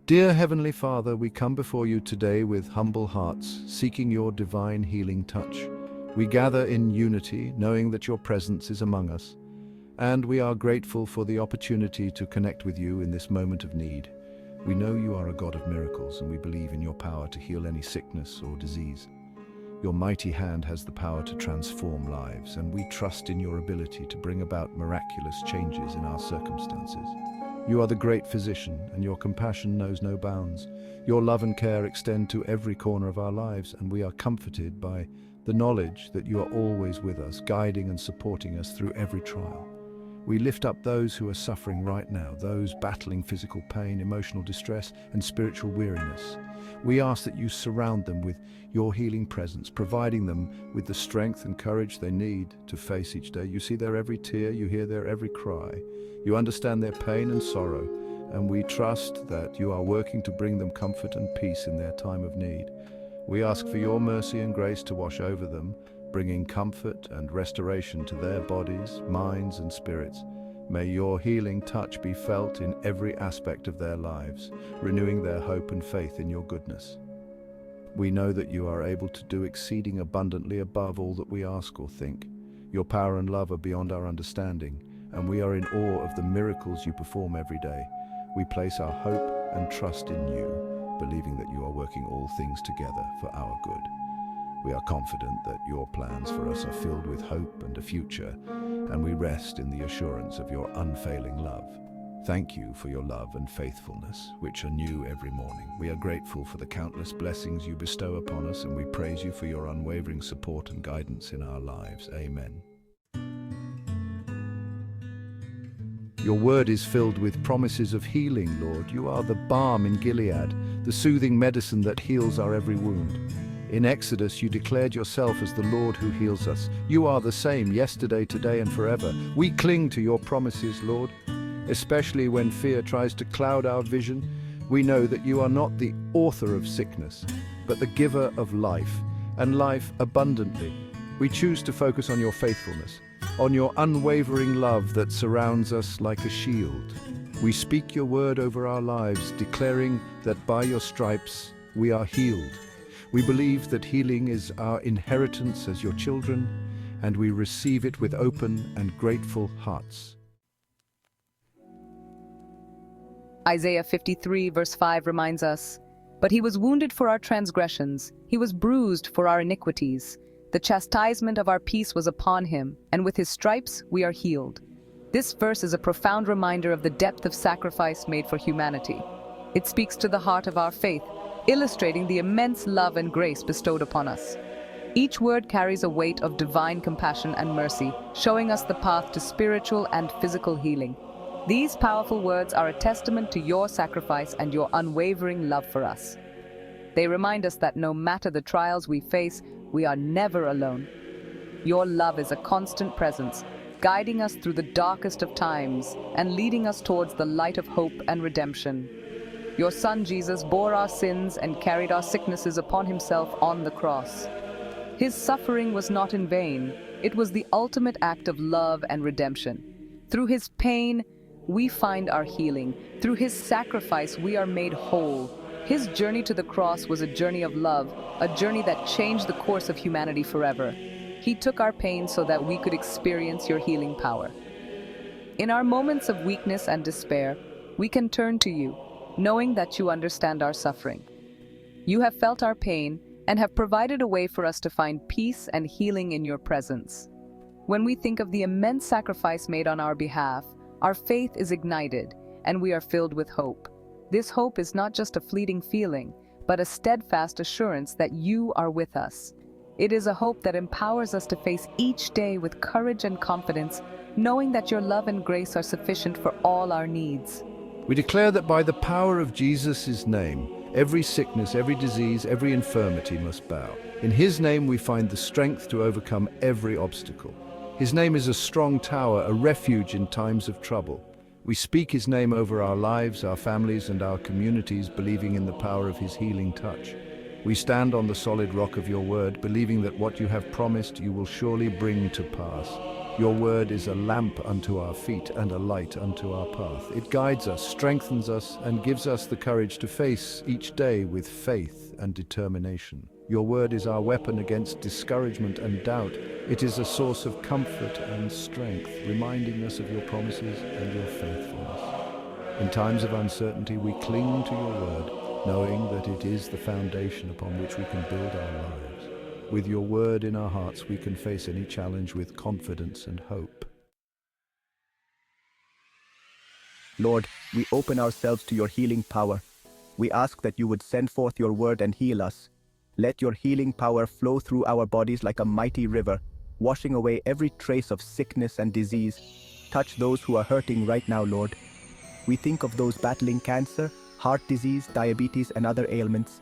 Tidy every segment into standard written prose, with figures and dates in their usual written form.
Dear Heavenly Father, we come before you today with humble hearts, seeking your divine healing touch. We gather in unity, knowing that your presence is among us, and we are grateful for the opportunity to connect with you in this moment of need. We know you are a God of miracles, and we believe in your power to heal any sickness or disease. Your mighty hand has the power to transform lives, and we trust in your ability to bring about miraculous changes in our circumstances. You are the great physician, and your compassion knows no bounds. Your love and care extend to every corner of our lives, and we are comforted by the knowledge that you are always with us, guiding and supporting us through every trial. We lift up those who are suffering right now, those battling physical pain, emotional distress, and spiritual weariness. We ask that you surround them with your healing presence, providing them with the strength and courage they need to face each day. You see their every tear, you hear their every cry. You understand their pain and sorrow, and we trust that you are working to bring them comfort and peace in their time of need. We ask for your mercy and grace to wash over them, bringing comfort and restoration to their bodies, minds, and spirits. May your healing touch be felt in every aspect of their lives, renewing their hope and faith in your goodness. We know that you are able to do exceeding abundantly above all that we ask or think. Your power and love are beyond our understanding, and we are in awe of the miracles you perform every day. We place our hope and trust in you, believing that you are working all things together for our good. We are confident that your plans for us are filled with hope and a future, and we rest in the assurance of your unfailing love. Thank you for your love and faithfulness, which are new every morning. We are grateful for the countless blessings you bestow upon us, and we praise you for your unwavering support and guidance in our lives. Amen. Your word is filled with promises of healing, Lord. You are the balm in Gilead, the soothing medicine that heals our every wound. In Exodus, you declared yourself as the Lord who heals us. You are the same yesterday, today, and forever. We cling to your promises, Lord, especially when fear tries to cloud our vision. We know that you are not the author of sickness, but the giver of life, and life abundantly. We choose to focus on your faithfulness, on your unwavering love that surrounds us like a shield. We speak your word over our lives, declaring that by your stripes we are healed. We believe that healing is our inheritance as your children, and we receive it with open and grateful hearts. Isaiah 53 verse 5 reminds us, "But he was wounded for our transgressions, he was bruised for our iniquities. The chastisement of our peace was upon him, and with his stripes we are healed." This verse is a profound reminder of the depth of sacrifice made for humanity. It speaks to the heart of our faith, illustrating the immense love and grace bestowed upon us. Each word carries a weight of divine compassion and mercy, showing us the path to spiritual and physical healing. These powerful words are a testament to your sacrifice and your unwavering love for us. They remind us that no matter the trials we face, we are never alone. Your love is a constant presence, guiding us through the darkest of times and leading us towards the light of hope and redemption. Your Son Jesus bore our sins and carried our sicknesses upon himself on the cross. His suffering was not in vain. It was the ultimate act of love and redemption. Through his pain, we find our healing. Through his sacrifice, we are made whole. His journey to the cross was a journey of love, a journey that changed the course of humanity forever. He took our pain so that we could experience your healing power. In our moments of weakness and despair, we can turn to you, knowing that you understand our suffering. You have felt our pain and have provided a way for us to find peace and healing in your presence. When we think of the immense sacrifice made on our behalf, our faith is ignited and we are filled with hope. This hope is not just a fleeting feeling, but a steadfast assurance that you are with us. It is a hope that empowers us to face each day with courage and confidence, knowing that your love and grace are sufficient for all our needs. We declare that by the power of Jesus' name, every sickness, every disease, every infirmity must bow. In his name we find the strength to overcome every obstacle. His name is a strong tower, a refuge in times of trouble. We speak his name over our lives, our families, and our communities, believing in the power of his healing touch. We stand on the solid rock of your word, believing that what you have promised you will surely bring to pass. Your word is a lamp unto our feet and a light unto our path. It guides us, strengthens us, and gives us the courage to face each day with faith and determination. Your word is our weapon against discouragement and doubt. It is a source of comfort and strength, reminding us of your promises and your faithfulness. In times of uncertainty, we cling to your word, knowing that it is the foundation upon which we can build our lives. With your word in our hearts, we can face any challenge with confidence and hope. Lord, we open ourselves to your healing power. We ask that you would send forth your word and heal us. Let your healing power flow through our bodies like a mighty river, washing away every trace of sickness and disease. Touch those who are hurting right now, Lord. We think of those battling cancer, heart disease, diabetes, and other ailments.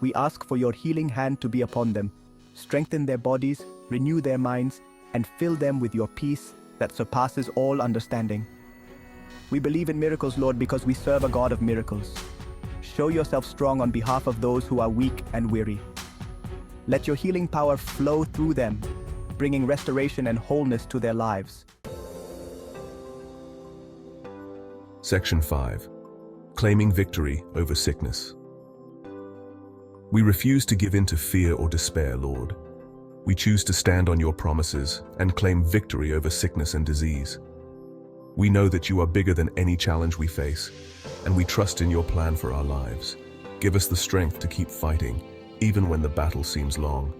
We ask for your healing hand to be upon them. Strengthen their bodies, renew their minds, and fill them with your peace that surpasses all understanding. We believe in miracles, Lord, because we serve a God of miracles. Show yourself strong on behalf of those who are weak and weary. Let your healing power flow through them, bringing restoration and wholeness to their lives. Section 5. Claiming victory over sickness. We refuse to give in to fear or despair, Lord. We choose to stand on your promises and claim victory over sickness and disease. We know that you are bigger than any challenge we face, and we trust in your plan for our lives. Give us the strength to keep fighting, even when the battle seems long.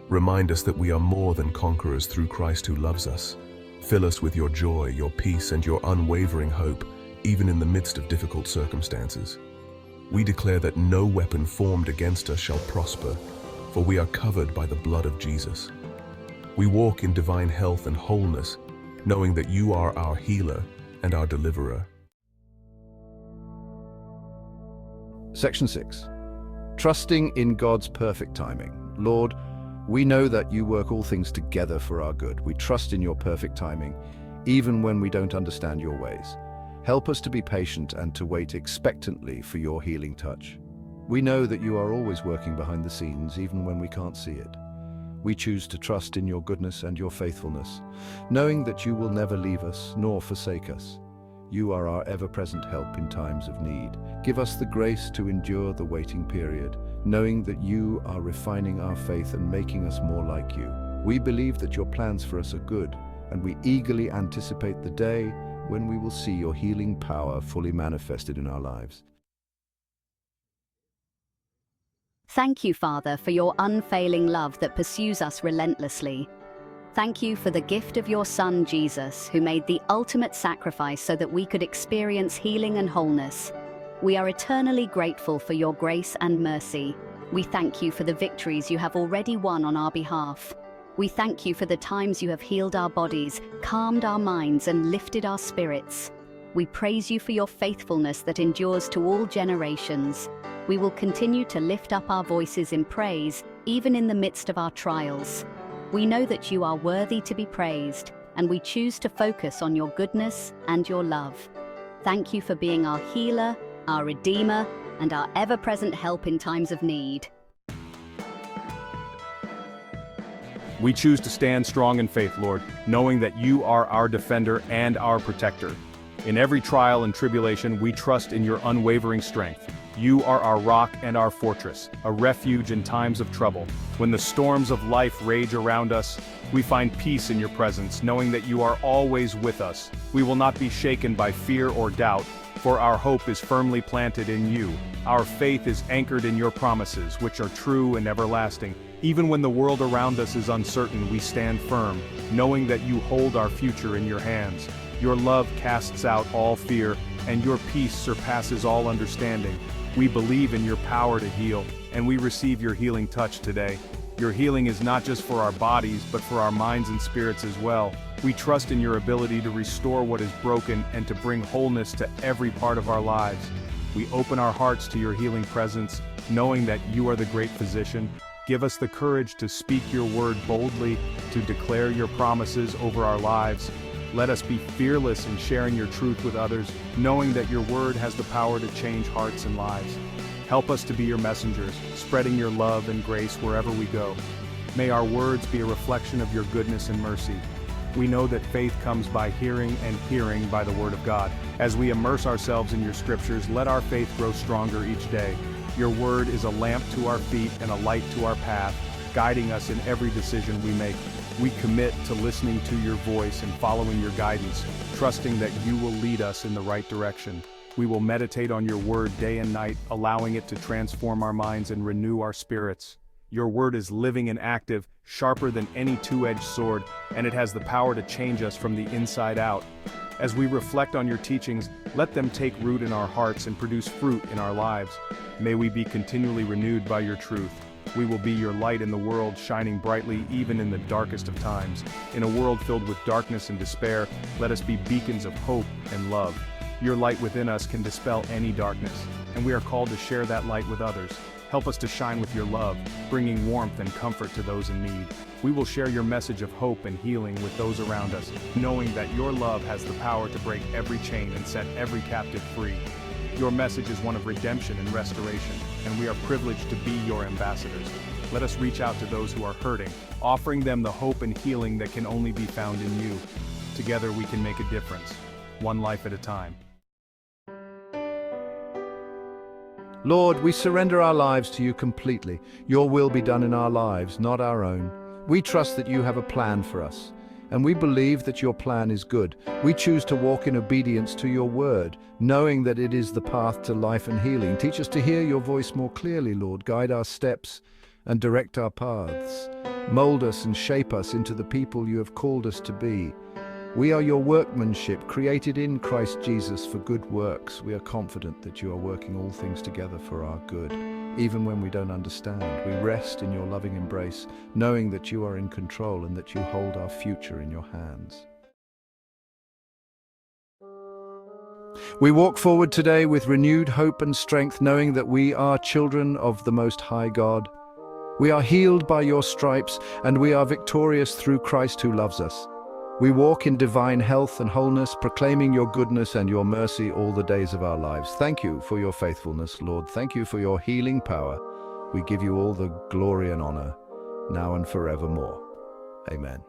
Remind us that we are more than conquerors through Christ who loves us. Fill us with your joy, your peace, and your unwavering hope, even in the midst of difficult circumstances. We declare that no weapon formed against us shall prosper, for we are covered by the blood of Jesus. We walk in divine health and wholeness, knowing that you are our healer and our deliverer. Section 6. Trusting in God's perfect timing. Lord, we know that you work all things together for our good. We trust in your perfect timing, even when we don't understand your ways. Help us to be patient and to wait expectantly for your healing touch. We know that you are always working behind the scenes, even when we can't see it. We choose to trust in your goodness and your faithfulness, knowing that you will never leave us nor forsake us. You are our ever-present help in times of need. Give us the grace to endure the waiting period, knowing that you are refining our faith and making us more like you. We believe that your plans for us are good, and we eagerly anticipate the day when we will see your healing power fully manifested in our lives. Thank you, Father, for your unfailing love that pursues us relentlessly. Thank you for the gift of your Son, Jesus, who made the ultimate sacrifice so that we could experience healing and wholeness. We are eternally grateful for your grace and mercy. We thank you for the victories you have already won on our behalf. We thank you for the times you have healed our bodies, calmed our minds, and lifted our spirits. We praise you for your faithfulness that endures to all generations. We will continue to lift up our voices in praise, even in the midst of our trials. We know that you are worthy to be praised, and we choose to focus on your goodness and your love. Thank you for being our healer, our redeemer, and our ever-present help in times of need. We choose to stand strong in faith, Lord, knowing that you are our defender and our protector. In every trial and tribulation, we trust in your unwavering strength. You are our rock and our fortress, a refuge in times of trouble. When the storms of life rage around us, we find peace in your presence, knowing that you are always with us. We will not be shaken by fear or doubt, for our hope is firmly planted in you. Our faith is anchored in your promises, which are true and everlasting. Even when the world around us is uncertain, we stand firm, knowing that you hold our future in your hands. Your love casts out all fear, and your peace surpasses all understanding. We believe in your power to heal, and we receive your healing touch today. Your healing is not just for our bodies, but for our minds and spirits as well. We trust in your ability to restore what is broken and to bring wholeness to every part of our lives. We open our hearts to your healing presence, knowing that you are the great physician. Give us the courage to speak your word boldly, to declare your promises over our lives. Let us be fearless in sharing your truth with others, knowing that your word has the power to change hearts and lives. Help us to be your messengers, spreading your love and grace wherever we go. May our words be a reflection of your goodness and mercy. We know that faith comes by hearing and hearing by the word of God. As we immerse ourselves in your scriptures, let our faith grow stronger each day. Your word is a lamp to our feet and a light to our path, guiding us in every decision we make. We commit to listening to your voice and following your guidance, trusting that you will lead us in the right direction. We will meditate on your word day and night, allowing it to transform our minds and renew our spirits. Your word is living and active, sharper than any two-edged sword, and it has the power to change us from the inside out. As we reflect on your teachings, let them take root in our hearts and produce fruit in our lives. May we be continually renewed by your truth. We will be your light in the world, shining brightly even in the darkest of times. In a world filled with darkness and despair, let us be beacons of hope and love. Your light within us can dispel any darkness, and we are called to share that light with others. Help us to shine with your love, bringing warmth and comfort to those in need. We will share your message of hope and healing with those around us, knowing that your love has the power to break every chain and set every captive free. Your message is one of redemption and restoration, and we are privileged to be your ambassadors. Let us reach out to those who are hurting, offering them the hope and healing that can only be found in you. Together we can make a difference, one life at a time. Lord, we surrender our lives to you completely. Your will be done in our lives, not our own. We trust that you have a plan for us, and we believe that your plan is good. We choose to walk in obedience to your word, knowing that it is the path to life and healing. Teach us to hear your voice more clearly, Lord. Guide our steps and direct our paths. Mold us and shape us into the people you have called us to be. We are your workmanship, created in Christ Jesus for good works. We are confident that you are working all things together for our good, even when we don't understand. We rest in your loving embrace, knowing that you are in control and that you hold our future in your hands. We walk forward today with renewed hope and strength, knowing that we are children of the Most High God. We are healed by your stripes, and we are victorious through Christ who loves us. We walk in divine health and wholeness, proclaiming your goodness and your mercy all the days of our lives. Thank you for your faithfulness, Lord. Thank you for your healing power. We give you all the glory and honor, now and forevermore. Amen.